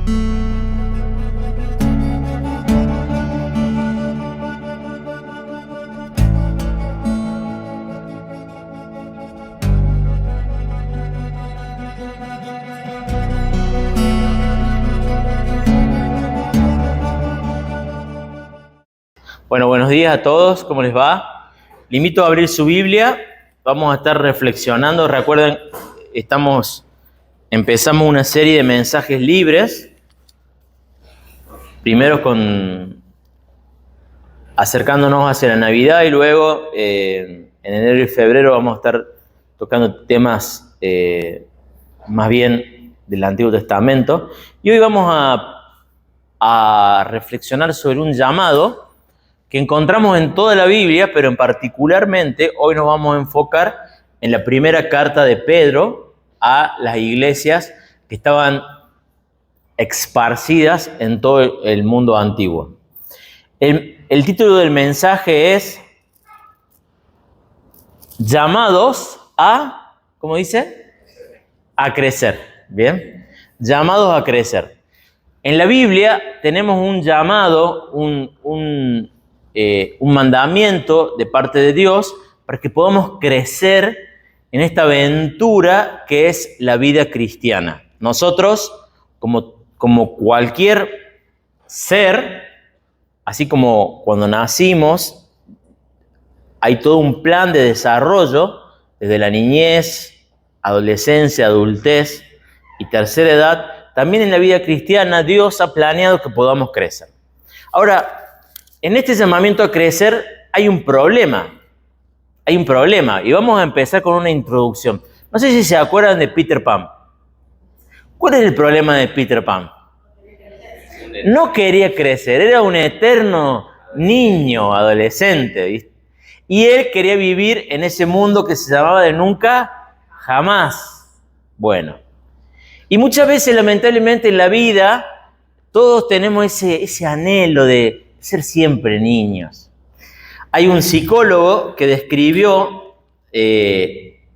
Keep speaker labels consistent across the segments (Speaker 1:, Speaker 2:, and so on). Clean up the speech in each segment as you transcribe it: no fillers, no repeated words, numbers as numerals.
Speaker 1: Bueno, buenos días a todos, ¿cómo les va? Les invito a abrir su Biblia, vamos a estar reflexionando. Recuerden, empezamos una serie de mensajes libres, primero acercándonos hacia la Navidad y luego en enero y febrero vamos a estar tocando temas más bien del Antiguo Testamento. Y hoy vamos a reflexionar sobre un llamado que encontramos en toda la Biblia, pero particularmente hoy nos vamos a enfocar en la primera carta de Pedro a las iglesias que estaban esparcidas en todo el mundo antiguo. El título del mensaje es Llamados a, ¿cómo dice? A crecer, ¿bien? Llamados a crecer. En la Biblia tenemos un llamado, un mandamiento de parte de Dios para que podamos crecer en esta aventura que es la vida cristiana. Nosotros, como cualquier ser, así como cuando nacimos, hay todo un plan de desarrollo desde la niñez, adolescencia, adultez y tercera edad. También en la vida cristiana Dios ha planeado que podamos crecer. Ahora, en este llamamiento a crecer hay un problema. Y vamos a empezar con una introducción. No sé si se acuerdan de Peter Pan. ¿Cuál es el problema de Peter Pan? No quería crecer, era un eterno niño, adolescente, ¿viste? Y él quería vivir en ese mundo que se llamaba de nunca, jamás. Bueno, y muchas veces lamentablemente en la vida todos tenemos ese anhelo de ser siempre niños. Hay un psicólogo que describió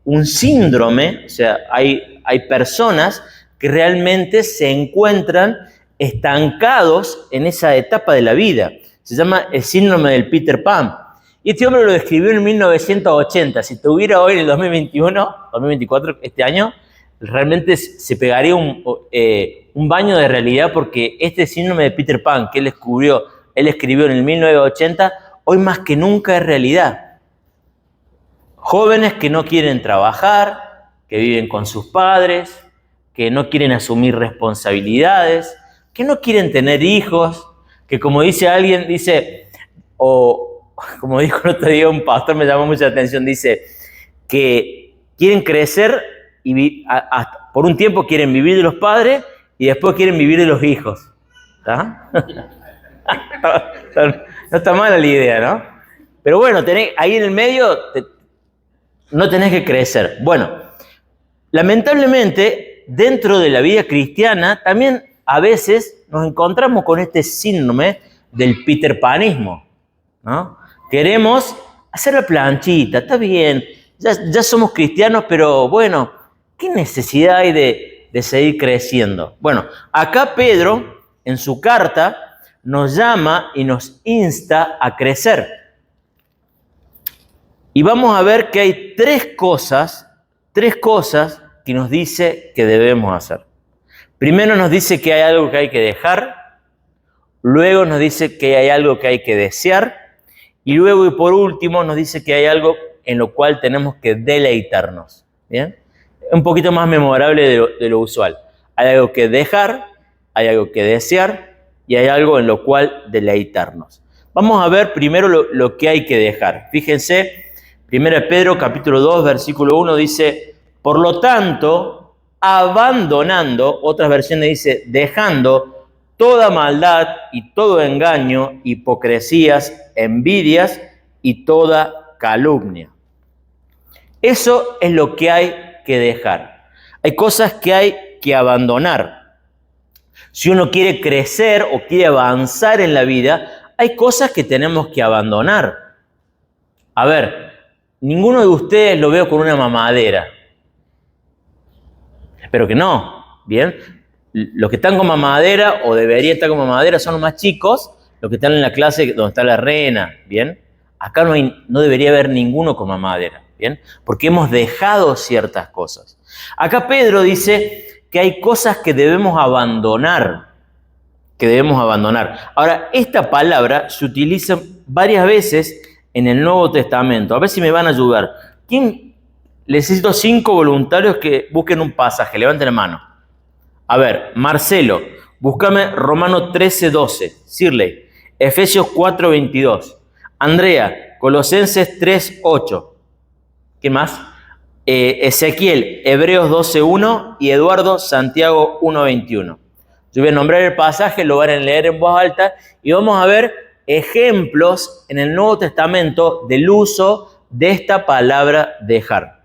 Speaker 1: un síndrome, o sea, hay personas que realmente se encuentran estancados en esa etapa de la vida. Se llama el síndrome del Peter Pan. Y este hombre lo describió en 1980. Si estuviera hoy en el 2021, 2024, este año, realmente se pegaría un baño de realidad, porque este síndrome de Peter Pan que él escribió en el 1980, hoy más que nunca es realidad. Jóvenes que no quieren trabajar, que viven con sus padres, que no quieren asumir responsabilidades, que no quieren tener hijos, que como dice alguien, o como dijo el otro día un pastor, me llamó mucha atención, dice que quieren crecer y por un tiempo quieren vivir de los padres y después quieren vivir de los hijos. ¿Está? No está mala la idea, ¿no? Pero bueno, ahí en el medio no tenés que crecer. Bueno, lamentablemente, dentro de la vida cristiana, también a veces nos encontramos con este síndrome del Peter Panismo, ¿no? Queremos hacer la planchita, está bien, ya somos cristianos, pero bueno, ¿qué necesidad hay de seguir creciendo? Bueno, acá Pedro, en su carta, nos llama y nos insta a crecer. Y vamos a ver que hay tres cosas que nos dice que debemos hacer. Primero nos dice que hay algo que hay que dejar, luego nos dice que hay algo que hay que desear, y luego y por último nos dice que hay algo en lo cual tenemos que deleitarnos. ¿Bien? Un poquito más memorable de lo usual. Hay algo que dejar, hay algo que desear, y hay algo en lo cual deleitarnos. Vamos a ver primero lo que hay que dejar. Fíjense, 1 Pedro capítulo 2, versículo 1 dice, por lo tanto, abandonando, otras versiones dice, dejando toda maldad y todo engaño, hipocresías, envidias y toda calumnia. Eso es lo que hay que dejar. Hay cosas que hay que abandonar. Si uno quiere crecer o quiere avanzar en la vida, hay cosas que tenemos que abandonar. A ver, ninguno de ustedes lo veo con una mamadera. Espero que no, ¿bien? los que están con mamadera, o deberían estar con mamadera, son los más chicos, los que están en la clase donde está la reina, ¿bien? Acá no debería haber ninguno con mamadera, ¿bien? Porque hemos dejado ciertas cosas. Acá Pedro dice que hay cosas que debemos abandonar, Ahora, esta palabra se utiliza varias veces en el Nuevo Testamento. A ver si me van a ayudar. Necesito 5 voluntarios que busquen un pasaje. Levanten la mano. A ver, Marcelo, búscame Romanos 13:12. Sirley, Efesios 4:22. Andrea, Colosenses 3:8. ¿Qué más? Ezequiel, Hebreos 12:1 y Eduardo, Santiago 1:21. Yo voy a nombrar el pasaje, lo van a leer en voz alta y vamos a ver ejemplos en el Nuevo Testamento del uso de esta palabra dejar.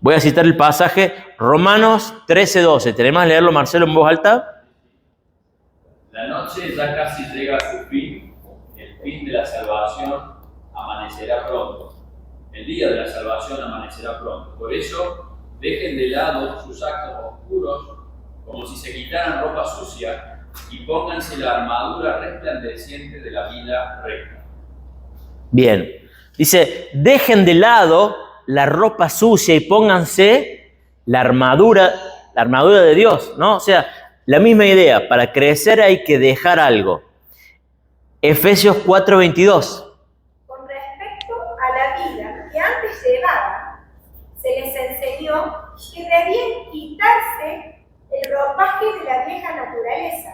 Speaker 1: Voy a citar el pasaje, Romanos 13:12. ¿Tenemos que leerlo, Marcelo, en voz alta?
Speaker 2: La noche ya casi llega a su fin, el fin de la salvación amanecerá pronto. El día de la salvación amanecerá pronto. Por eso, dejen de lado sus actos oscuros, como si se quitaran ropa sucia, y pónganse la armadura resplandeciente de la vida recta.
Speaker 1: Bien, dice, dejen de lado la ropa sucia y pónganse la armadura de Dios, ¿no? O sea, la misma idea, para crecer hay que dejar algo. Efesios 4:22.
Speaker 3: Con respecto a la vida que antes llevaban, se les enseñó que debían quitarse el ropaje de la vieja naturaleza,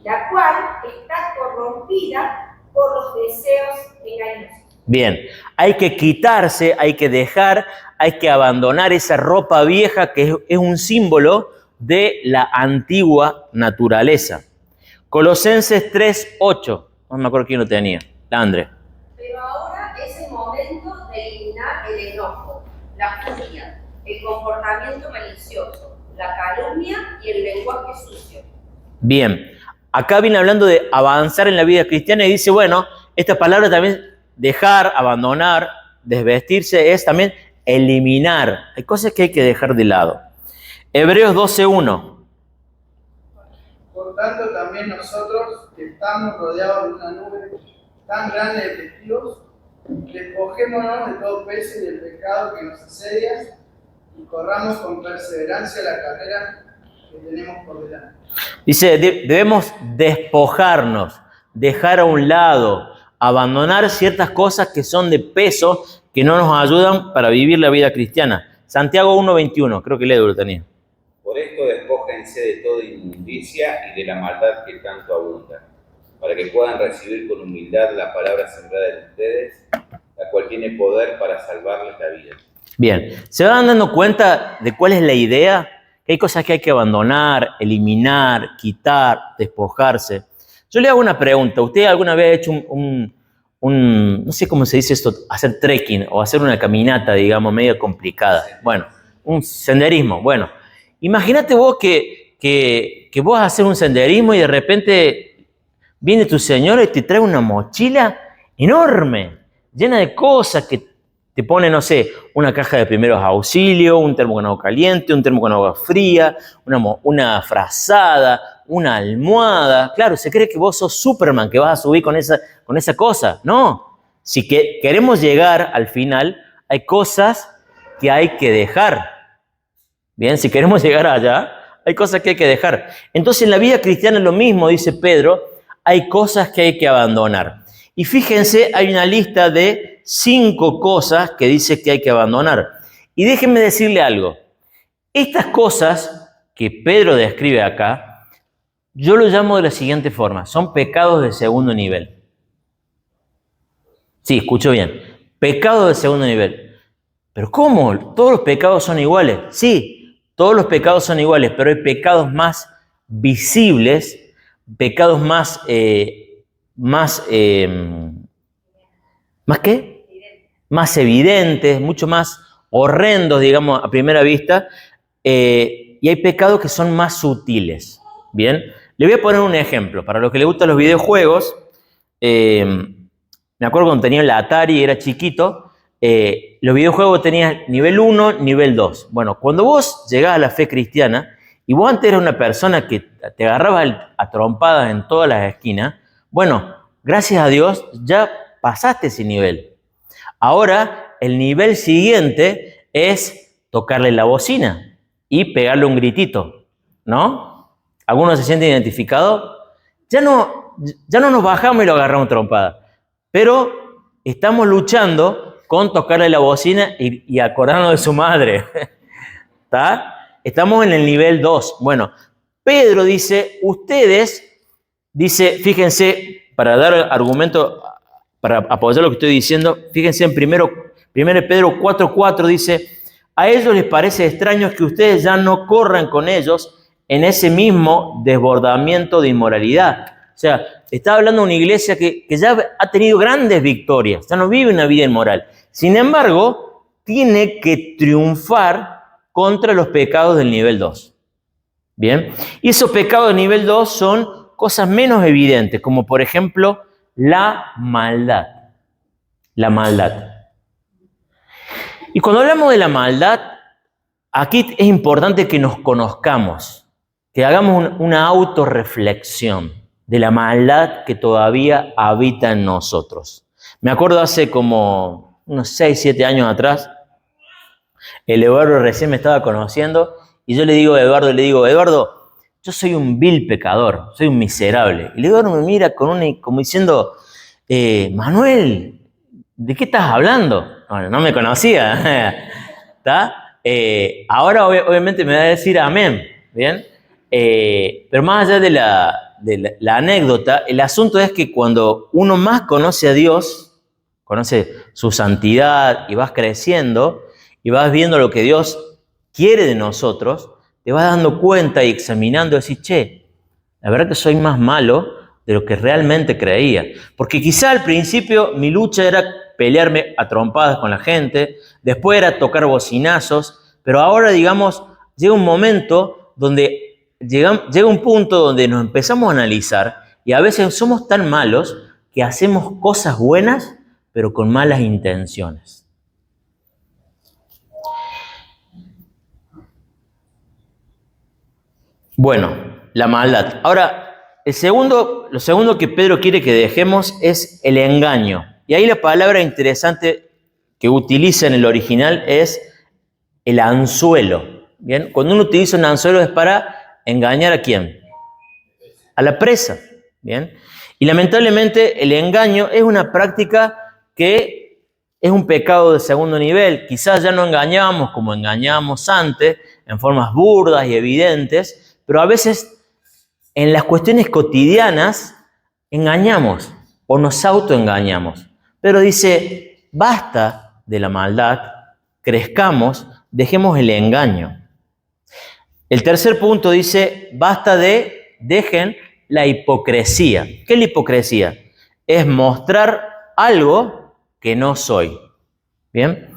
Speaker 3: la cual está corrompida por los deseos engañosos.
Speaker 1: Bien, hay que quitarse, hay que dejar, hay que abandonar esa ropa vieja que es un símbolo de la antigua naturaleza. Colosenses 3:8. No me acuerdo quién lo tenía. La André.
Speaker 4: Pero ahora es el momento de eliminar el enojo, la furia, el comportamiento malicioso, la calumnia y el lenguaje sucio.
Speaker 1: Bien, acá viene hablando de avanzar en la vida cristiana y dice, bueno, esta palabra también, dejar, abandonar, desvestirse, es también eliminar. Hay cosas que hay que dejar de lado. Hebreos 12:1.
Speaker 5: Por tanto, también nosotros, que estamos rodeados de una nube tan grande de testigos, despojémonos de todo peso y del pecado que nos asedia y corramos con perseverancia la carrera que tenemos por delante. Dice, debemos despojarnos, dejar a un lado, abandonar ciertas cosas que son de peso, que no nos ayudan para vivir la vida cristiana. Santiago 1:21, creo que Ledo lo tenía.
Speaker 6: Por esto despójense de toda inmundicia y de la maldad que tanto abunda, para que puedan recibir con humildad la palabra sembrada en ustedes, la cual tiene poder para salvarles la vida.
Speaker 1: Bien, ¿se van dando cuenta de cuál es la idea? Que hay cosas que hay que abandonar, eliminar, quitar, despojarse. Yo le hago una pregunta. ¿Usted alguna vez ha hecho no sé cómo se dice esto, hacer trekking o hacer una caminata, digamos, medio complicada? Bueno, un senderismo. Bueno, imagínate vos que vos haces un senderismo y de repente viene tu señora y te trae una mochila enorme, llena de cosas que te pone, no sé, una caja de primeros auxilios, un termo con agua caliente, un termo con agua fría, una frazada, una almohada. Claro, se cree que vos sos Superman, que vas a subir con esa cosa. No, si queremos llegar al final, hay cosas que hay que dejar. Bien, si queremos llegar allá, hay cosas que hay que dejar. Entonces, en la vida cristiana es lo mismo, dice Pedro, hay cosas que hay que abandonar. Y fíjense, hay una lista de 5 cosas que dice que hay que abandonar. Y déjenme decirle algo. Estas cosas que Pedro describe acá, yo lo llamo de la siguiente forma. Son pecados de segundo nivel. Sí, escucho bien. Pecados de segundo nivel. ¿Pero cómo? ¿Todos los pecados son iguales? Sí, todos los pecados son iguales, pero hay pecados más visibles, pecados ¿más qué? Más evidentes, mucho más horrendos, digamos, a primera vista, y hay pecados que son más sutiles. Bien, le voy a poner un ejemplo. Para los que les gustan los videojuegos, me acuerdo cuando tenía la Atari y era chiquito, los videojuegos tenían nivel 1, nivel 2. Bueno, cuando vos llegás a la fe cristiana y vos antes eras una persona que te agarraba a trompadas en todas las esquinas, bueno, gracias a Dios ya pasaste ese nivel. Ahora el nivel siguiente es tocarle la bocina y pegarle un gritito, ¿no? ¿Algunos se sienten identificados? Ya no nos bajamos y lo agarramos trompada, pero estamos luchando con tocarle la bocina y acordarnos de su madre. ¿Está? Estamos en el nivel 2. Bueno, Pedro dice, fíjense, para dar argumento, para apoyar lo que estoy diciendo, fíjense en 1 Pedro 4:4 dice, a ellos les parece extraño que ustedes ya no corran con ellos en ese mismo desbordamiento de inmoralidad. O sea, está hablando de una iglesia que ya ha tenido grandes victorias, ya no vive una vida inmoral. Sin embargo, tiene que triunfar contra los pecados del nivel 2. Bien, y esos pecados del nivel 2 son cosas menos evidentes, como por ejemplo la maldad. La maldad. Y cuando hablamos de la maldad, aquí es importante que nos conozcamos, que hagamos una autorreflexión de la maldad que todavía habita en nosotros. Me acuerdo hace como unos 6, 7 años atrás, el Eduardo recién me estaba conociendo y yo le digo a Eduardo, yo soy un vil pecador, soy un miserable. Y Eduardo me mira como diciendo, Manuel, ¿de qué estás hablando? Bueno, no me conocía. ¿Está? Ahora obviamente me va a decir amén, ¿bien? Pero más allá de la anécdota, el asunto es que cuando uno más conoce a Dios, conoce su santidad y vas creciendo y vas viendo lo que Dios quiere de nosotros, te vas dando cuenta y examinando y decís, che, la verdad que soy más malo de lo que realmente creía. Porque quizá al principio mi lucha era pelearme a trompadas con la gente, después era tocar bocinazos, pero ahora, digamos, llega un momento donde llega un punto donde nos empezamos a analizar y a veces somos tan malos que hacemos cosas buenas, pero con malas intenciones. Bueno, la maldad. Ahora, lo segundo que Pedro quiere que dejemos es el engaño. Y ahí la palabra interesante que utiliza en el original es el anzuelo. ¿Bien? Cuando uno utiliza un anzuelo es para engañar ¿a quién? A la presa. ¿Bien? Y lamentablemente el engaño es una práctica que es un pecado de segundo nivel. Quizás ya no engañamos como engañábamos antes, en formas burdas y evidentes, pero a veces en las cuestiones cotidianas engañamos o nos autoengañamos. Pero dice, basta de la maldad, crezcamos, dejemos el engaño. El tercer punto dice, dejen la hipocresía. ¿Qué es la hipocresía? Es mostrar algo que no soy. ¿Bien?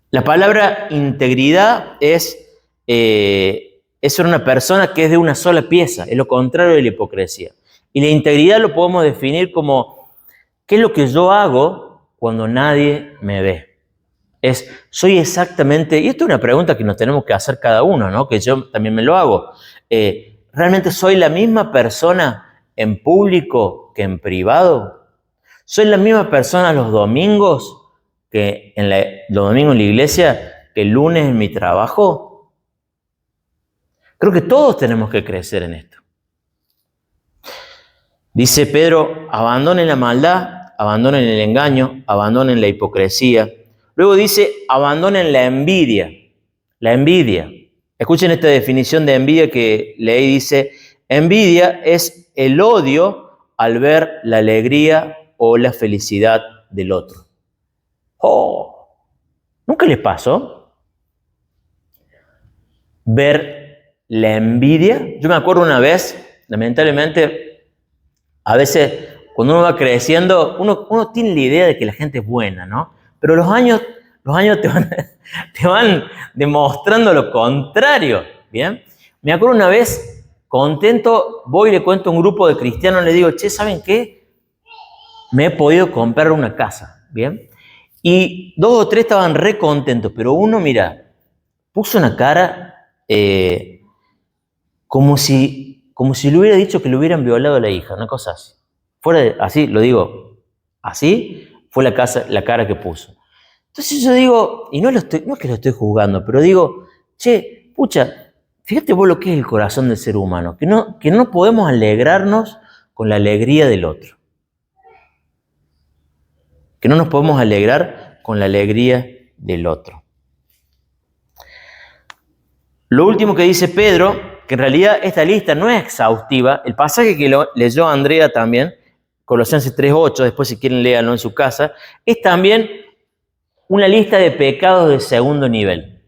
Speaker 1: La palabra integridad es ser una persona que es de una sola pieza, es lo contrario de la hipocresía. Y la integridad lo podemos definir como, ¿qué es lo que yo hago cuando nadie me ve? Soy exactamente, y esto es una pregunta que nos tenemos que hacer cada uno, ¿no? Que yo también me lo hago. ¿Realmente soy la misma persona en público que en privado? ¿Soy la misma persona los domingos los domingos en la iglesia que el lunes en mi trabajo? Creo que todos tenemos que crecer en esto. Dice Pedro, abandonen la maldad, abandonen el engaño, abandonen la hipocresía. Luego dice, abandonen la envidia. La envidia. Escuchen esta definición de envidia que leí, dice, envidia es el odio al ver la alegría o la felicidad del otro. Oh, ¿nunca les pasó ver la envidia? Yo me acuerdo una vez, lamentablemente, a veces cuando uno va creciendo, uno tiene la idea de que la gente es buena, ¿no? Pero los años te van demostrando lo contrario, ¿bien? Me acuerdo una vez, contento, voy y le cuento a un grupo de cristianos, le digo, che, ¿saben qué? Me he podido comprar una casa, ¿bien? Y 2 o 3 estaban re contentos, pero uno, mira, puso una cara como si le hubiera dicho que le hubieran violado a la hija, una cosa así. Así, lo digo, así fue la cara que puso. Entonces yo digo, y no es que lo estoy juzgando, pero digo, che, pucha, fíjate vos lo que es el corazón del ser humano, que no podemos alegrarnos con la alegría del otro. Que no nos podemos alegrar con la alegría del otro. Lo último que dice Pedro, que en realidad esta lista no es exhaustiva, el pasaje que leyó Andrea también, Colosenses 3:8, después si quieren léanlo en su casa, es también una lista de pecados de segundo nivel.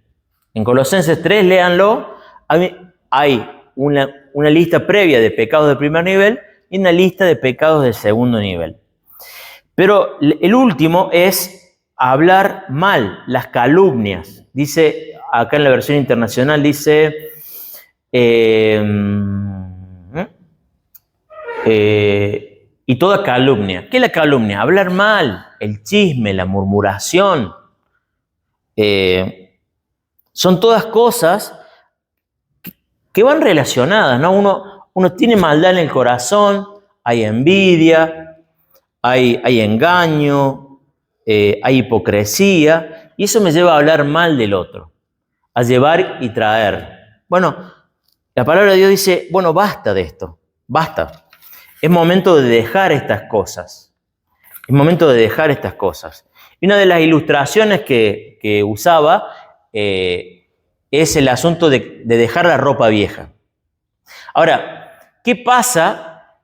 Speaker 1: En Colosenses 3, léanlo, hay una lista previa de pecados de primer nivel y una lista de pecados de segundo nivel. Pero el último es hablar mal, las calumnias. Dice, acá en la versión internacional dice, y toda calumnia. ¿Qué es la calumnia? Hablar mal, el chisme, la murmuración. Son todas cosas que van relacionadas, ¿no? Uno tiene maldad en el corazón, hay envidia, hay engaño, hay hipocresía, y eso me lleva a hablar mal del otro, a llevar y traer. Bueno, la palabra de Dios dice, bueno, basta de esto, basta. Es momento de dejar estas cosas. Es momento de dejar estas cosas. Y una de las ilustraciones que usaba es el asunto de dejar la ropa vieja. Ahora, ¿qué pasa?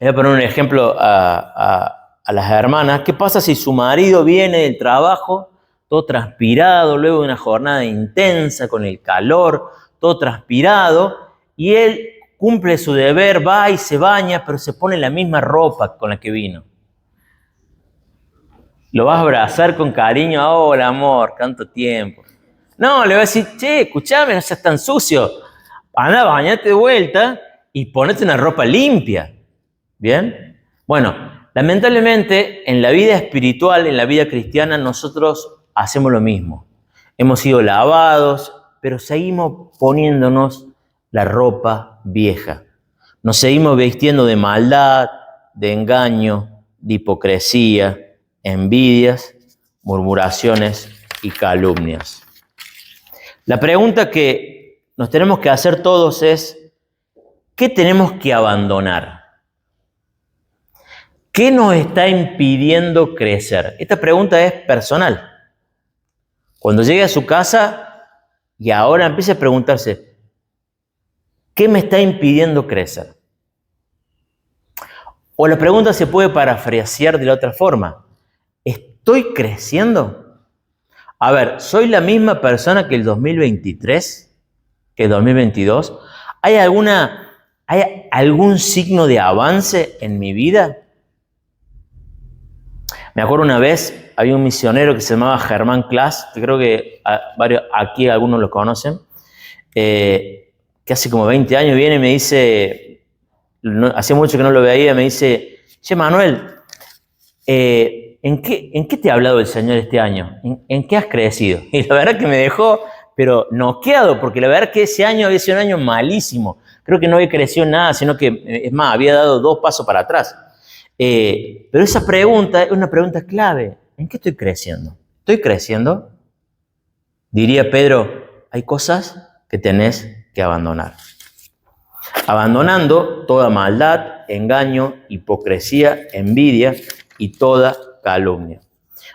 Speaker 1: Voy a poner un ejemplo a las hermanas. ¿Qué pasa si su marido viene del trabajo, todo transpirado, luego de una jornada intensa, con el calor, todo transpirado, y él cumple su deber, va y se baña, pero se pone la misma ropa con la que vino? Lo vas a abrazar con cariño, hola amor, tanto tiempo. No, le vas a decir, che, escuchame, no seas tan sucio. Anda, bañate de vuelta y ponete una ropa limpia. ¿Bien? Bueno, lamentablemente en la vida espiritual, en la vida cristiana, nosotros hacemos lo mismo. Hemos sido lavados, pero seguimos poniéndonos la ropa vieja. Nos seguimos vistiendo de maldad, de engaño, de hipocresía, envidias, murmuraciones y calumnias. La pregunta que nos tenemos que hacer todos es, ¿qué tenemos que abandonar? ¿Qué nos está impidiendo crecer? Esta pregunta es personal. Cuando llegue a su casa y ahora empiece a preguntarse, ¿qué me está impidiendo crecer? O la pregunta se puede parafrasear de la otra forma. ¿Estoy creciendo? A ver, ¿soy la misma persona que el 2023? ¿Que el 2022? ¿Hay algún signo de avance en mi vida? Me acuerdo una vez, había un misionero que se llamaba Germán Klaas, que creo que aquí algunos lo conocen, que hace como 20 años viene y me dice, hacía mucho que no lo veía, me dice, che Manuel, ¿en qué te ha hablado el Señor este año? ¿En qué has crecido? Y la verdad que me dejó, pero noqueado, porque la verdad que ese año había sido un año malísimo. Creo que no había crecido nada, sino que, es más, había dado 2 pasos para atrás. Pero esa pregunta es una pregunta clave. ¿En qué estoy creciendo? ¿Estoy creciendo? Diría Pedro, hay cosas que tenés que abandonar. Abandonando toda maldad, engaño, hipocresía, envidia y toda calumnia.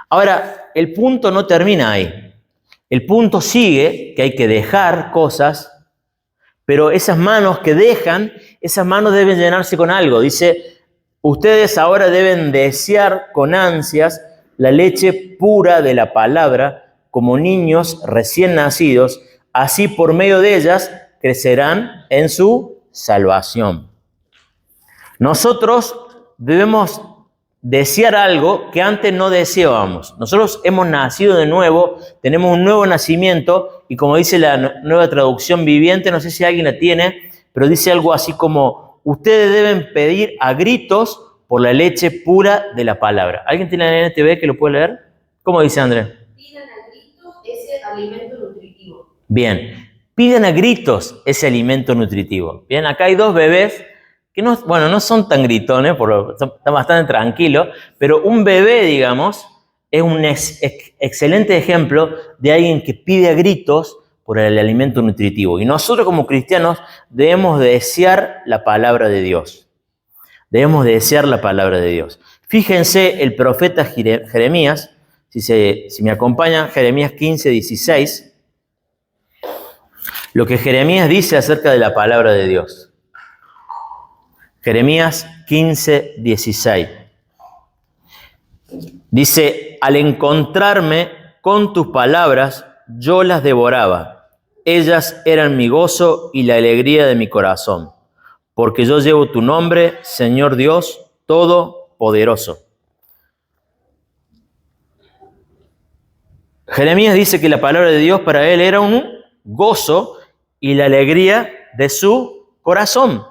Speaker 1: Ahora, el punto no termina ahí. El punto sigue que hay que dejar cosas, pero esas manos que dejan, esas manos deben llenarse con algo. Dice, ustedes ahora deben desear con ansias la leche pura de la palabra, como niños recién nacidos, así por medio de ellas crecerán en su salvación. Nosotros debemos desear algo que antes no deseábamos. Nosotros hemos nacido de nuevo, tenemos un nuevo nacimiento, y como dice la nueva traducción viviente, no sé si alguien la tiene, pero dice algo así como, ustedes deben pedir a gritos por la leche pura de la palabra. ¿Alguien tiene la NTV que lo puede leer? ¿Cómo dice Andrés?
Speaker 4: Pidan a grito ese alimento nutritivo.
Speaker 1: Bien. piden a gritos ese alimento nutritivo. Bien, acá hay dos bebés que no, bueno, no son tan gritones, están bastante tranquilos, pero un bebé, digamos, es un excelente ejemplo de alguien que pide a gritos por el alimento nutritivo. Y nosotros como cristianos debemos desear la palabra de Dios. Debemos desear la palabra de Dios. Fíjense el profeta Jeremías, si me acompañan, Jeremías 15, 16, lo que Jeremías dice acerca de la palabra de Dios. Jeremías 15, 16. Dice, al encontrarme con tus palabras, yo las devoraba. Ellas eran mi gozo y la alegría de mi corazón, porque yo llevo tu nombre, Señor Dios Todopoderoso. Jeremías dice que la palabra de Dios para él era un gozo y la alegría de su corazón.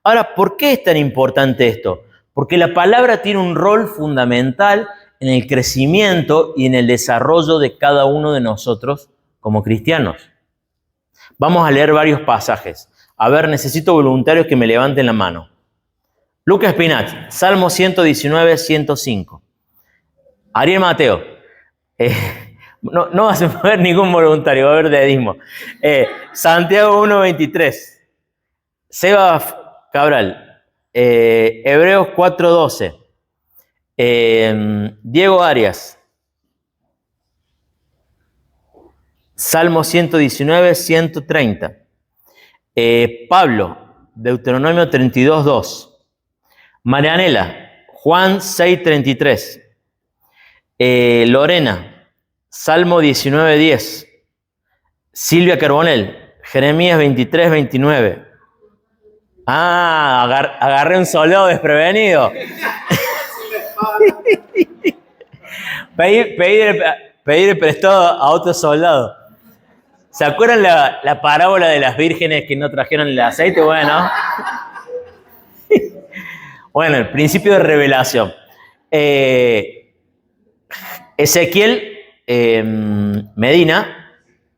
Speaker 1: Ahora, ¿por qué es tan importante esto? Porque la palabra tiene un rol fundamental en el crecimiento y en el desarrollo de cada uno de nosotros como cristianos. Vamos a leer varios pasajes. A ver, necesito voluntarios que me levanten la mano. Lucas Spinazzi, Salmo 119, 105. Ariel Mateo. No vas a mover ningún voluntario, va a haber dedismo. Santiago 1, 23. Seba Cabral, Hebreos 4:12, Diego Arias, Salmo 119, 130, Pablo, Deuteronomio 32:2, Marianela, Juan 6:33, Lorena, Salmo 19:10, Silvia Carbonell, Jeremías 23:29. Agarré un soldado desprevenido. Pedir prestado a otro soldado. ¿Se acuerdan la parábola de las vírgenes que no trajeron el aceite? Bueno, el principio de revelación. Ezequiel Medina,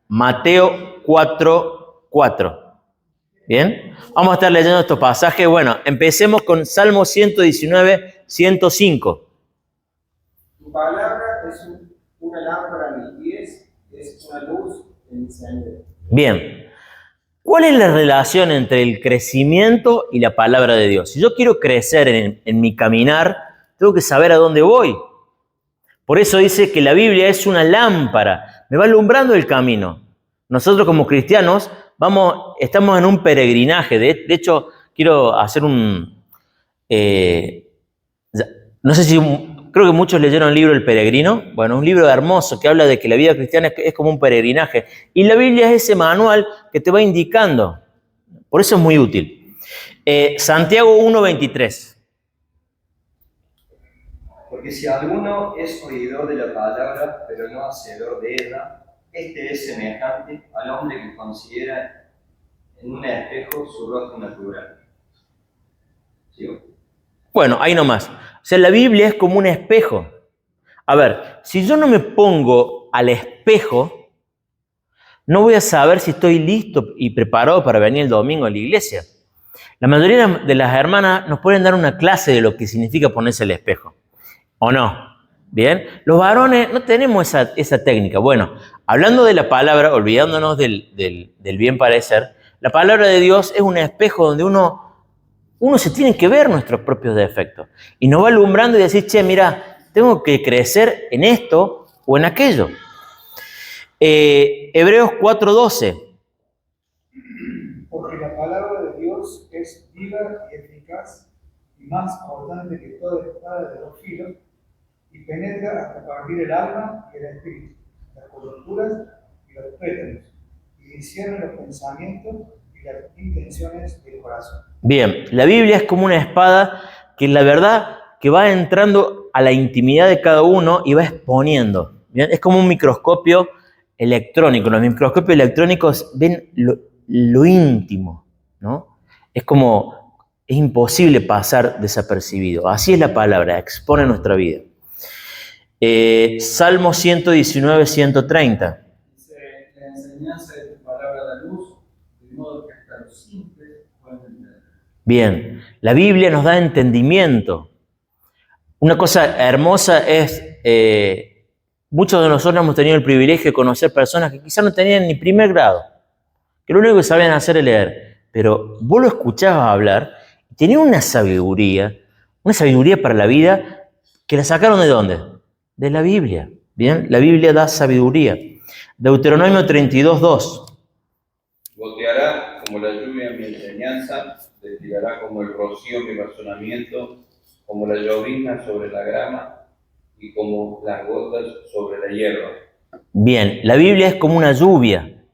Speaker 1: Mateo 4:4. Bien, vamos a estar leyendo estos pasajes. Bueno, empecemos con Salmo 119, 105.
Speaker 7: Tu palabra es una lámpara a mis pies, es una luz en mi sendero.
Speaker 1: Bien, ¿cuál es la relación entre el crecimiento y la palabra de Dios? Si yo quiero crecer en mi caminar, tengo que saber a dónde voy. Por eso dice que la Biblia es una lámpara, me va alumbrando el camino. Nosotros como cristianos estamos en un peregrinaje. De hecho, quiero hacer no sé si, creo que muchos leyeron el libro El Peregrino. Bueno, un libro hermoso que habla de que la vida cristiana es como un peregrinaje. Y la Biblia es ese manual que te va indicando. Por eso es muy útil. Santiago 1:23.
Speaker 8: Porque si alguno es oidor de la palabra, pero no hacedor de ella, este es semejante al hombre que considera en un espejo su rostro natural. ¿Sigo?
Speaker 1: Bueno, ahí nomás. O sea, la Biblia es como un espejo. A ver, si yo no me pongo al espejo, no voy a saber si estoy listo y preparado para venir el domingo a la iglesia. La mayoría de las hermanas nos pueden dar una clase de lo que significa ponerse al espejo. ¿O no? Bien, los varones no tenemos esa técnica. Bueno, hablando de la palabra, olvidándonos del bien parecer, la palabra de Dios es un espejo donde uno se tiene que ver nuestros propios defectos y nos va alumbrando y decir, che, mira, tengo que crecer en esto o en aquello. Hebreos 4:12.
Speaker 7: Porque la palabra de Dios es viva y eficaz y más cortante que toda espada de 2 filos y penetra hasta partir el alma y el espíritu, las coyunturas y los tuétanos, y discierne los pensamientos y las intenciones del corazón.
Speaker 1: Bien, la Biblia es como una espada que la verdad que va entrando a la intimidad de cada uno y va exponiendo. Bien, es como un microscopio electrónico. Los microscopios electrónicos ven lo íntimo, ¿no? Es imposible pasar desapercibido. Así es la palabra, expone nuestra vida. Salmo 119, 130.
Speaker 7: Dice, la enseñanza de tu palabra da luz
Speaker 1: Bien, la Biblia nos da entendimiento. Una cosa hermosa es, muchos de nosotros hemos tenido el privilegio de conocer personas que quizás no tenían ni primer grado, que lo único que sabían hacer es leer, pero vos lo escuchabas hablar y tenía una sabiduría para la vida que la sacaron ¿de dónde? De la Biblia. Bien, la Biblia da sabiduría. Deuteronomio 32:2.
Speaker 6: Goteará como la lluvia mi enseñanza, destirará como el rocío mi razonamiento, como la llovizna sobre la grama y como las gotas sobre la hierba.
Speaker 1: Bien, la Biblia es como una lluvia.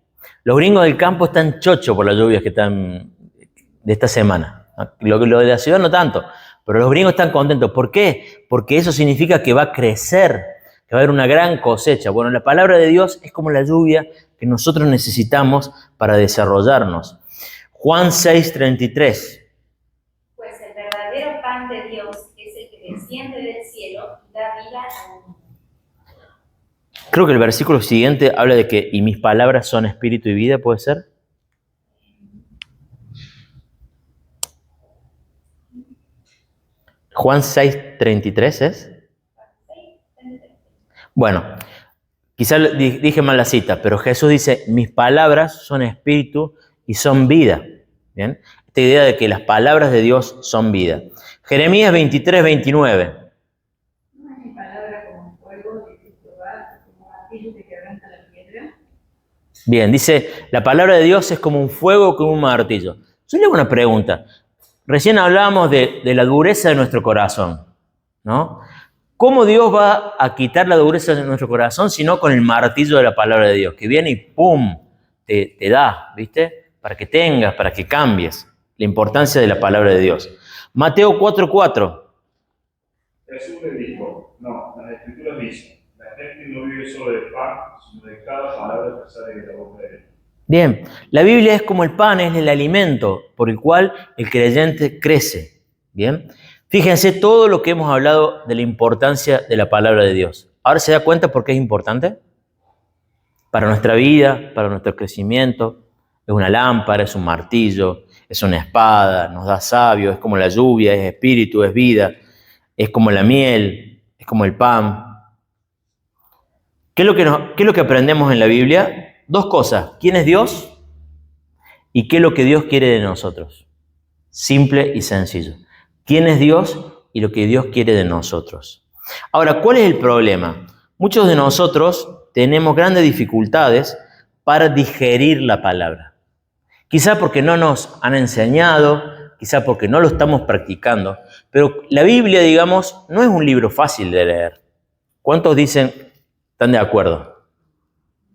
Speaker 1: Los gringos del campo están chochos por las lluvias que están de esta semana. Lo de la ciudad no tanto, pero los gringos están contentos. ¿Por qué? Porque eso significa que va a crecer, que va a haber una gran cosecha. Bueno, la palabra de Dios es como la lluvia que nosotros necesitamos para desarrollarnos. Juan 6:33.
Speaker 9: Pues el verdadero pan de Dios es el que desciende del cielo y da vida al mundo.
Speaker 1: Creo que el versículo siguiente habla de que, y mis palabras son espíritu y vida, ¿puede ser? Juan 6:33 ¿es? Bueno, quizás dije mal la cita, pero Jesús dice, mis palabras son espíritu y son vida. ¿Bien? Esta idea de que las palabras de Dios son vida. Jeremías 23:29.
Speaker 10: ¿No es mi palabra como fuego, dice Jehová, como aquello que quebranta la piedra?
Speaker 1: Bien, dice, la palabra de Dios es como un fuego, como un martillo. Yo le hago una pregunta. Recién hablábamos de la dureza de nuestro corazón, ¿no? ¿Cómo Dios va a quitar la dureza de nuestro corazón si no con el martillo de la palabra de Dios? Que viene y ¡pum! Te da, ¿viste? Para que tengas, para que cambies. La importancia de la palabra de Dios. Mateo 4:4.
Speaker 11: Jesús le dijo, no, las Escrituras dicen, la gente no vive solo de pan, sino de cada palabra que sale de la boca de Dios.
Speaker 1: Bien, la Biblia es como el pan, es el alimento por el cual el creyente crece. Bien, fíjense todo lo que hemos hablado de la importancia de la palabra de Dios. ¿Ahora se da cuenta por qué es importante? Para nuestra vida, para nuestro crecimiento. Es una lámpara, es un martillo, es una espada, nos da sabio, es como la lluvia, es espíritu, es vida, es como la miel, es como el pan. ¿Qué es lo que aprendemos en la Biblia? Dos cosas, ¿quién es Dios? ¿Y qué es lo que Dios quiere de nosotros? Simple y sencillo. ¿Quién es Dios y lo que Dios quiere de nosotros? Ahora, ¿cuál es el problema? Muchos de nosotros tenemos grandes dificultades para digerir la palabra. Quizá porque no nos han enseñado, quizá porque no lo estamos practicando, pero la Biblia, digamos, no es un libro fácil de leer. ¿Cuántos dicen, están de acuerdo?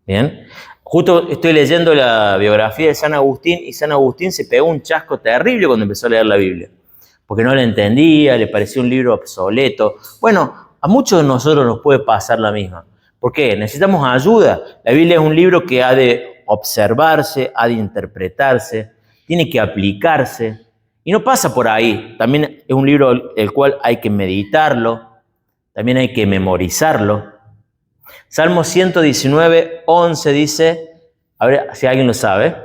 Speaker 1: Bien. Justo estoy leyendo la biografía de San Agustín y San Agustín se pegó un chasco terrible cuando empezó a leer la Biblia, porque no la entendía, le parecía un libro obsoleto. Bueno, a muchos de nosotros nos puede pasar la misma. ¿Por qué? Necesitamos ayuda. La Biblia es un libro que ha de observarse, ha de interpretarse, tiene que aplicarse y no pasa por ahí. También es un libro el cual hay que meditarlo, también hay que memorizarlo. Salmo 119:11 dice, a ver si alguien lo sabe,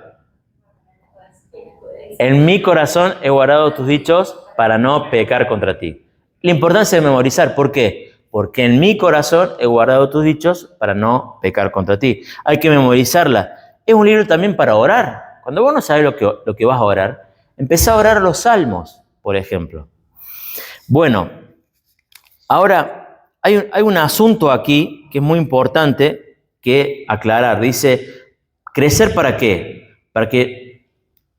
Speaker 1: en mi corazón he guardado tus dichos para no pecar contra ti. La importancia de memorizar, ¿por qué? Porque en mi corazón he guardado tus dichos para no pecar contra ti. Hay que memorizarla. Es un libro también para orar. Cuando vos no sabes lo que vas a orar, empezá a orar los salmos, por ejemplo. Bueno, ahora hay un asunto aquí que es muy importante que aclarar. Dice, ¿crecer para qué?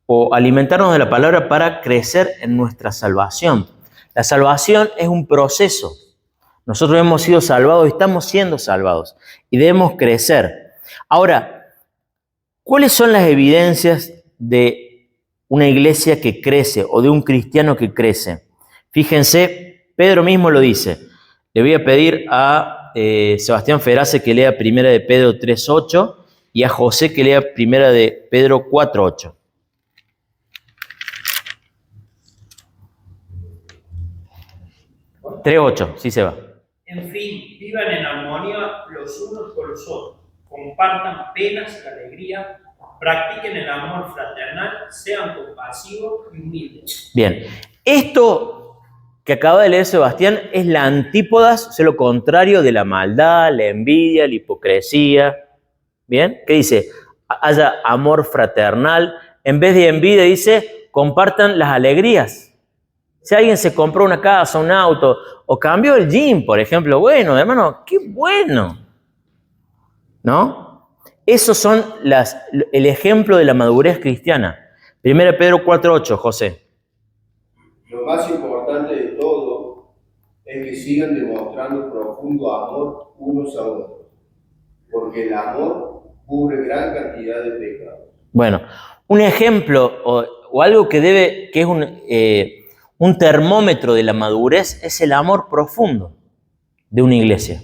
Speaker 1: O alimentarnos de la palabra para crecer en nuestra salvación. La salvación es un proceso. Nosotros hemos sido salvados y estamos siendo salvados y debemos crecer. Ahora, ¿cuáles son las evidencias de una iglesia que crece o de un cristiano que crece? Fíjense, Pedro mismo lo dice. Le voy a pedir a Sebastián Ferace que lea 1 de Pedro 3:8 y a José que lea 1 de Pedro 4:8. ¿3:8? Sí se va.
Speaker 12: En fin, vivan en armonía los unos con los otros, compartan penas y alegría, practiquen el amor fraternal, sean compasivos y humildes.
Speaker 1: Bien, esto que acaba de leer Sebastián es la antípodas, o sea, lo contrario de la maldad, la envidia, la hipocresía. ¿Bien? ¿Qué dice? Haya amor fraternal. En vez de envidia dice, compartan las alegrías. Si alguien se compró una casa, un auto, o cambió el gym, por ejemplo, bueno, hermano, qué bueno. ¿No? Esos son el ejemplo de la madurez cristiana. 1 Pedro 4:8, José.
Speaker 13: Lo más importante de todo es que sigan demostrando profundo amor unos a otros, porque el amor cubre gran cantidad de pecados.
Speaker 1: Bueno, un ejemplo o algo que es un termómetro de la madurez es el amor profundo de una iglesia.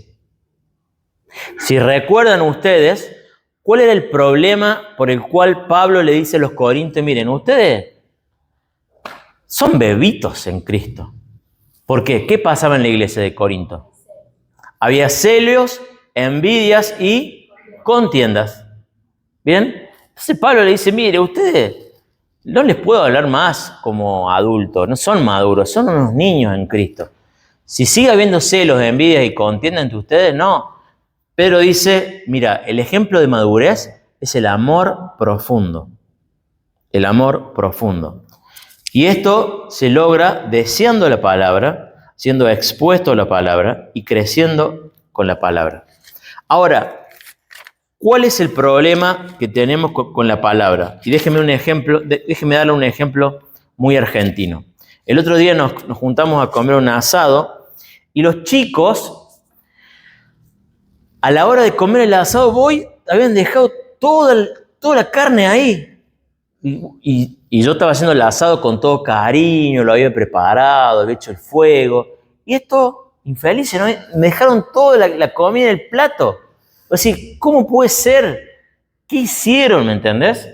Speaker 1: Si recuerdan ustedes, ¿cuál era el problema por el cual Pablo le dice a los corintios, miren, ustedes son bebitos en Cristo? ¿Por qué? ¿Qué pasaba en la iglesia de Corinto? Había celos, envidias y contiendas. ¿Bien? Entonces Pablo le dice, mire, ustedes no les puedo hablar más como adultos, no son maduros, son unos niños en Cristo. Si sigue habiendo celos, envidias y contiendas entre ustedes, no. Pedro dice, mira, el ejemplo de madurez es el amor profundo. El amor profundo. Y esto se logra deseando la palabra, siendo expuesto a la palabra y creciendo con la palabra. Ahora, ¿cuál es el problema que tenemos con la palabra? Y déjeme darle un ejemplo muy argentino. El otro día nos juntamos a comer un asado y los chicos, a la hora de comer el asado, habían dejado toda la carne ahí. Y yo estaba haciendo el asado con todo cariño, lo había preparado, había hecho el fuego. Y estos infelices, ¿no? Me dejaron toda la comida en el plato. O sea, ¿cómo puede ser? ¿Qué hicieron, me entendés?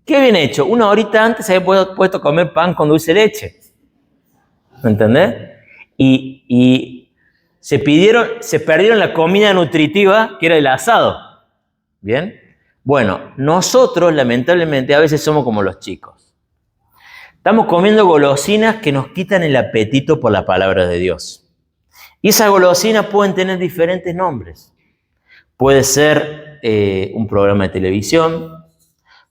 Speaker 1: ¿Qué habían hecho? Una horita antes se había puesto a comer pan con dulce de leche. ¿Me entendés? Y se perdieron la comida nutritiva que era el asado. ¿Bien? Bueno, nosotros lamentablemente a veces somos como los chicos. Estamos comiendo golosinas que nos quitan el apetito por la palabra de Dios. Y esas golosinas pueden tener diferentes nombres. Puede ser un programa de televisión,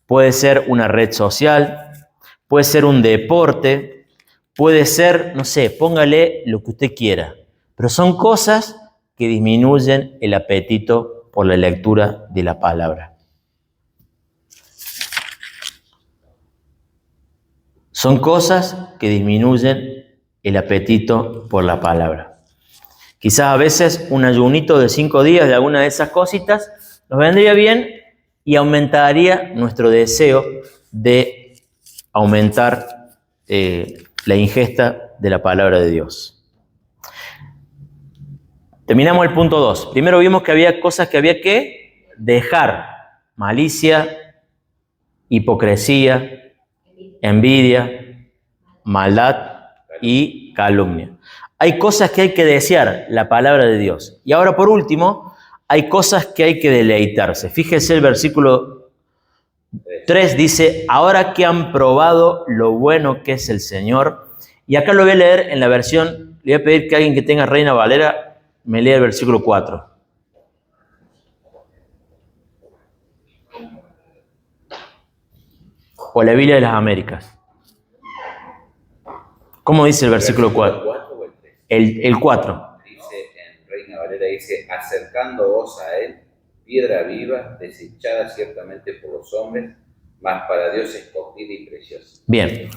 Speaker 1: puede ser una red social, puede ser un deporte, puede ser, no sé, póngale lo que usted quiera. Pero son cosas que disminuyen el apetito por la lectura de la palabra. Son cosas que disminuyen el apetito por la palabra. Quizás a veces un ayunito de 5 días de alguna de esas cositas nos vendría bien y aumentaría nuestro deseo de aumentar la ingesta de la palabra de Dios. Terminamos el punto 2. Primero vimos que había cosas que había que dejar. Malicia, hipocresía, envidia, maldad y calumnia. Hay cosas que hay que desear, la palabra de Dios. Y ahora, por último, hay cosas que hay que deleitarse. Fíjese el versículo 3, dice, ahora que han probado lo bueno que es el Señor. Y acá lo voy a leer en la versión, le voy a pedir que alguien que tenga Reina Valera me lea el versículo 4. O la Biblia de las Américas. ¿Cómo dice el versículo 4? El 4.
Speaker 6: Dice, en Reina Valera dice, acercándoos a él, piedra viva, desechada ciertamente por los hombres, mas para Dios escogida y preciosa.
Speaker 1: Bien.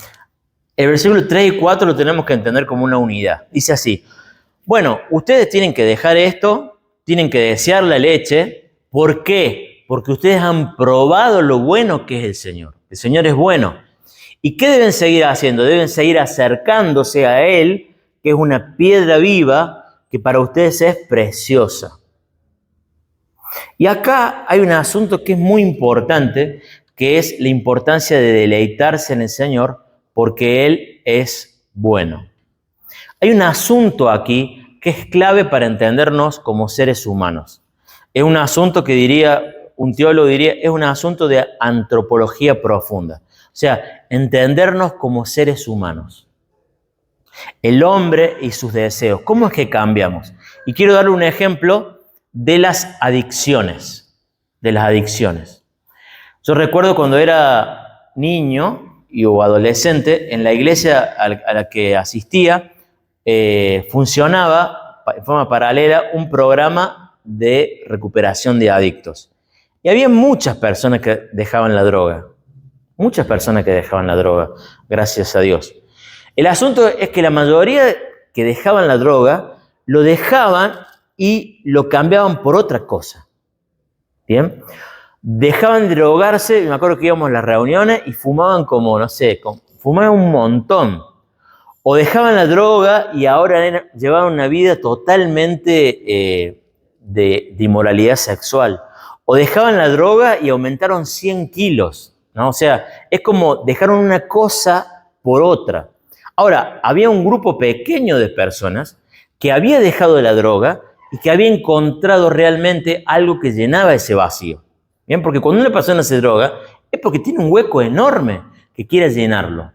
Speaker 1: El versículo 3 y 4 lo tenemos que entender como una unidad. Dice así, bueno, ustedes tienen que dejar esto, tienen que desear la leche. ¿Por qué? Porque ustedes han probado lo bueno que es el Señor. El Señor es bueno. ¿Y qué deben seguir haciendo? Deben seguir acercándose a Él, que es una piedra viva que para ustedes es preciosa. Y acá hay un asunto que es muy importante, que es la importancia de deleitarse en el Señor, porque Él es bueno. Hay un asunto aquí que es clave para entendernos como seres humanos. Es un asunto que diría un teólogo diría, es un asunto de antropología profunda. O sea, entendernos como seres humanos. El hombre y sus deseos. ¿Cómo es que cambiamos? Y quiero darle un ejemplo de las adicciones. De las adicciones. Yo recuerdo cuando era niño o adolescente, en la iglesia a la que asistía, funcionaba en forma paralela un programa de recuperación de adictos. Y había muchas personas que dejaban la droga. Muchas personas que dejaban la droga, gracias a Dios. El asunto es que la mayoría que dejaban la droga, lo dejaban y lo cambiaban por otra cosa. ¿Bien? Dejaban de drogarse, me acuerdo que íbamos a las reuniones y fumaban como, no sé, fumaban un montón. O dejaban la droga y ahora llevaban una vida totalmente de inmoralidad sexual. O dejaban la droga y aumentaron 100 kilos, ¿no? O sea, es como dejaron una cosa por otra. Ahora, había un grupo pequeño de personas que había dejado la droga y que había encontrado realmente algo que llenaba ese vacío. Bien, porque cuando una persona se droga es porque tiene un hueco enorme que quiere llenarlo.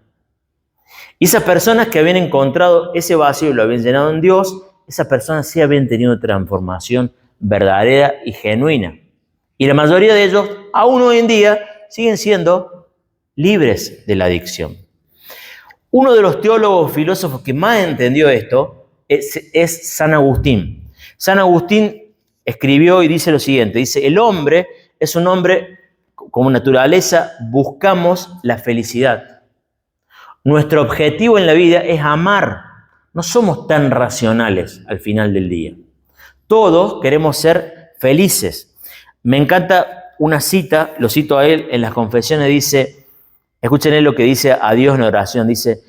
Speaker 1: Y esas personas que habían encontrado ese vacío y lo habían llenado en Dios, esas personas sí habían tenido transformación verdadera y genuina. Y la mayoría de ellos, aún hoy en día, siguen siendo libres de la adicción. Uno de los teólogos filósofos que más entendió esto es San Agustín. San Agustín escribió y dice lo siguiente, dice, el hombre es un hombre, como naturaleza, buscamos la felicidad. Nuestro objetivo en la vida es amar. No somos tan racionales al final del día. Todos queremos ser felices. Me encanta una cita, lo cito a él en las confesiones, dice, escuchen él lo que dice a Dios en oración, dice,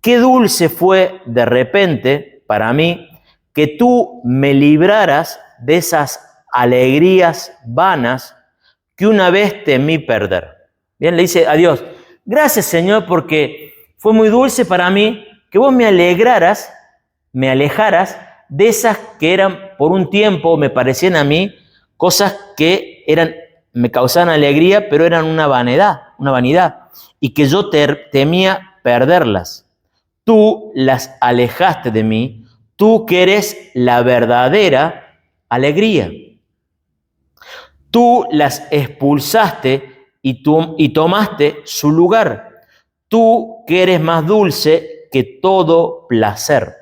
Speaker 1: qué dulce fue de repente para mí que tú me libraras de esas alegrías vanas que una vez temí perder. Bien, le dice a Dios, gracias Señor porque fue muy dulce para mí que vos me alejaras de esas que eran por un tiempo, me parecían a mí, cosas que me causaban alegría, pero eran una vanidad, y que yo temía perderlas. Tú las alejaste de mí, tú que eres la verdadera alegría. Tú las expulsaste y tomaste su lugar. Tú que eres más dulce que todo placer.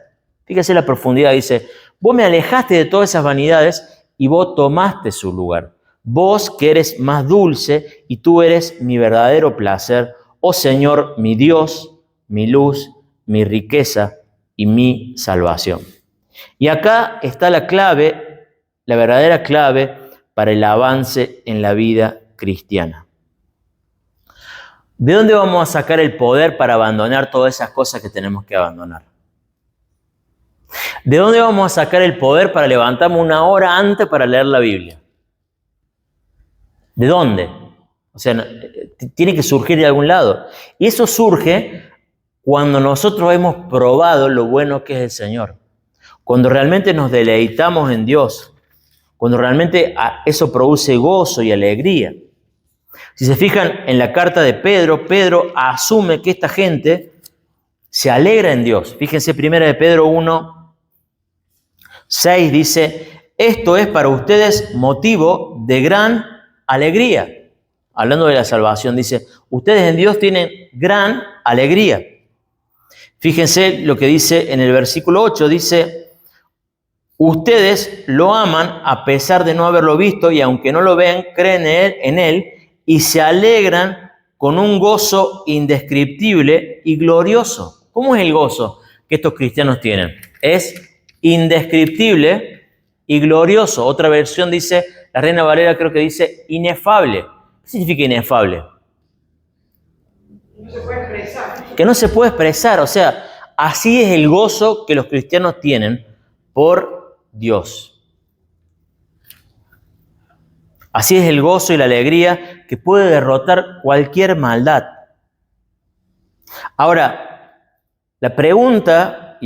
Speaker 1: Fíjese la profundidad, dice, vos me alejaste de todas esas vanidades y vos tomaste su lugar. Vos que eres más dulce y tú eres mi verdadero placer, oh Señor, mi Dios, mi luz, mi riqueza y mi salvación. Y acá está la clave, la verdadera clave para el avance en la vida cristiana. ¿De dónde vamos a sacar el poder para abandonar todas esas cosas que tenemos que abandonar? ¿De dónde vamos a sacar el poder para levantarnos una hora antes para leer la Biblia? ¿De dónde? O sea, tiene que surgir de algún lado. Y eso surge cuando nosotros hemos probado lo bueno que es el Señor. Cuando realmente nos deleitamos en Dios. Cuando realmente eso produce gozo y alegría. Si se fijan en la carta de Pedro, Pedro asume que esta gente se alegra en Dios. Fíjense, 1 de Pedro 1, 6 dice, esto es para ustedes motivo de gran alegría. Hablando de la salvación, dice, ustedes en Dios tienen gran alegría. Fíjense lo que dice en el versículo 8, dice, ustedes lo aman a pesar de no haberlo visto y aunque no lo ven, creen en él y se alegran con un gozo indescriptible y glorioso. ¿Cómo es el gozo que estos cristianos tienen? Es indescriptible y glorioso. Otra versión dice, la Reina Valera creo que dice inefable. ¿Qué significa inefable?
Speaker 5: No se puede expresar.
Speaker 1: Que no se puede expresar. O sea, así es el gozo que los cristianos tienen por Dios. Así es el gozo y la alegría que puede derrotar cualquier maldad. Ahora, la pregunta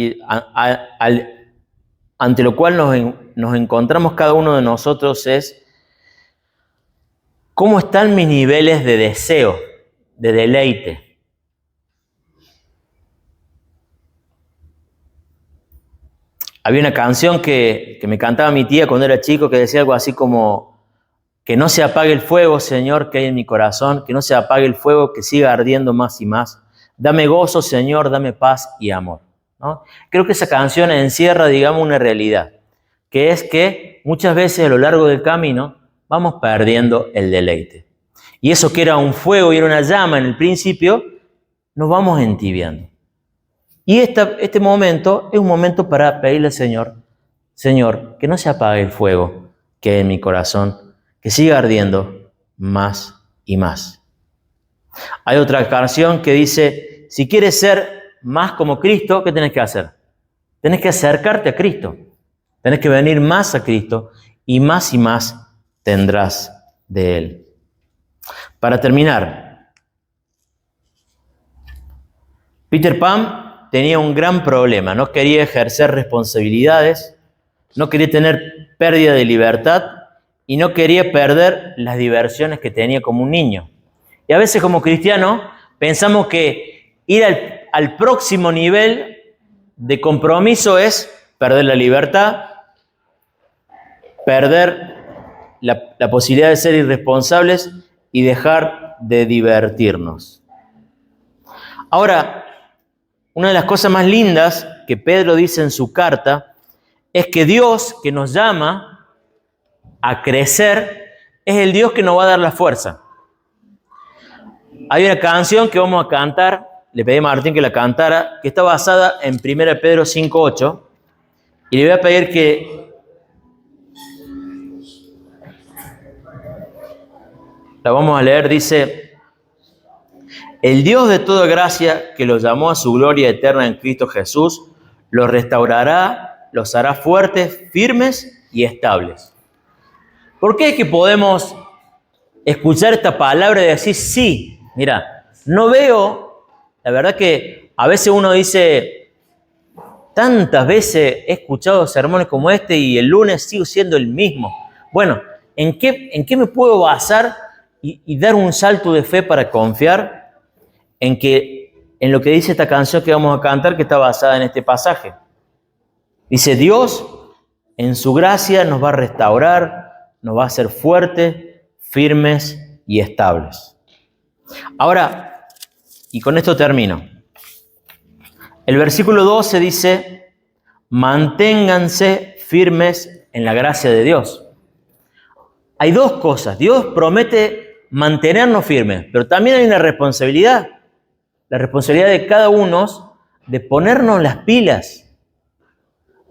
Speaker 1: ante lo cual nos encontramos cada uno de nosotros es, ¿Cómo están mis niveles de deseo, de deleite? Había una canción que me cantaba mi tía cuando era chico que decía algo así como: que no se apague el fuego, Señor, que hay en mi corazón, que no se apague el fuego, que siga ardiendo más y más. Dame gozo, Señor, dame paz y amor, ¿no? Creo que esa canción encierra, digamos, una realidad, que es que muchas veces a lo largo del camino vamos perdiendo el deleite. Y eso que era un fuego y era una llama en el principio, nos vamos entibiando. Y este momento es un momento para pedirle al Señor: Señor, que no se apague el fuego que hay en mi corazón, que siga ardiendo más y más. Hay otra canción que dice: si quieres ser más como Cristo, ¿qué tenés que hacer? Tenés que acercarte a Cristo. Tenés que venir más a Cristo y más tendrás de Él. Para terminar, Peter Pan tenía un gran problema. No quería ejercer responsabilidades, no quería tener pérdida de libertad y no quería perder las diversiones que tenía como un niño. Y a veces como cristianos pensamos que ir al próximo nivel de compromiso es perder la libertad, perder la posibilidad de ser irresponsables y dejar de divertirnos. Ahora, una de las cosas más lindas que Pedro dice en su carta es que Dios, que nos llama a crecer, es el Dios que nos va a dar la fuerza. Hay una canción que vamos a cantar, le pedí a Martín que la cantara, que está basada en 1 Pedro 5:8, y le voy a pedir que la vamos a leer. Dice: el Dios de toda gracia, que los llamó a su gloria eterna en Cristo Jesús, los restaurará, los hará fuertes, firmes y estables. ¿Por qué es que podemos escuchar esta palabra y decir: sí, mira, no veo? La verdad que a veces uno dice: tantas veces he escuchado sermones como este y el lunes sigo siendo el mismo. Bueno, ¿en qué me puedo basar y dar un salto de fe para confiar en lo que dice esta canción que vamos a cantar, que está basada en este pasaje? Dice: Dios en su gracia nos va a restaurar, nos va a hacer fuertes, firmes y estables. Ahora, y con esto termino. El versículo 12 dice: manténganse firmes en la gracia de Dios. Hay dos cosas. Dios promete mantenernos firmes, pero también hay una responsabilidad. La responsabilidad de cada uno de ponernos las pilas,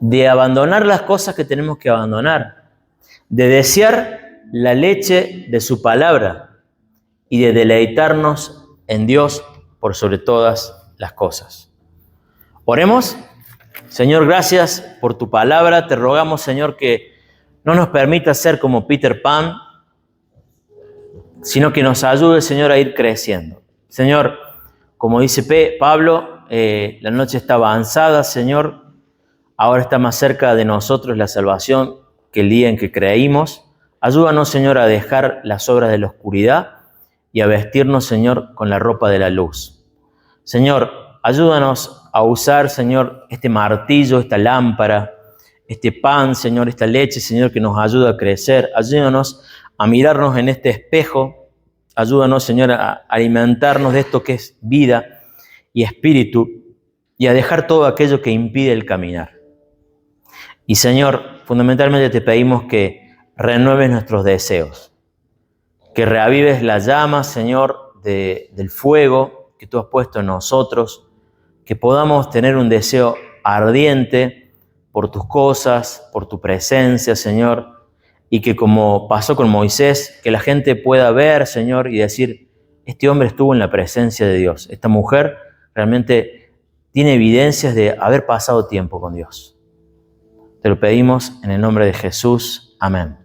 Speaker 1: de abandonar las cosas que tenemos que abandonar, de desear la leche de su palabra y de deleitarnos en Dios por sobre todas las cosas. Oremos. Señor, gracias por tu palabra. Te rogamos, Señor, que no nos permita ser como Peter Pan, sino que nos ayude, Señor, a ir creciendo. Señor, como dice Pablo, la noche está avanzada, Señor. Ahora está más cerca de nosotros la salvación que el día en que creímos. Ayúdanos, Señor, a dejar las obras de la oscuridad y a vestirnos, Señor, con la ropa de la luz. Señor, ayúdanos a usar, Señor, este martillo, esta lámpara, este pan, Señor, esta leche, Señor, que nos ayuda a crecer. Ayúdanos a mirarnos en este espejo. Ayúdanos, Señor, a alimentarnos de esto que es vida y espíritu y a dejar todo aquello que impide el caminar. Y, Señor, fundamentalmente te pedimos que renueves nuestros deseos, que reavives la llama, Señor, del fuego que tú has puesto en nosotros, que podamos tener un deseo ardiente por tus cosas, por tu presencia, Señor, y que, como pasó con Moisés, que la gente pueda ver, Señor, y decir: este hombre estuvo en la presencia de Dios. Esta mujer realmente tiene evidencias de haber pasado tiempo con Dios. Te lo pedimos en el nombre de Jesús. Amén.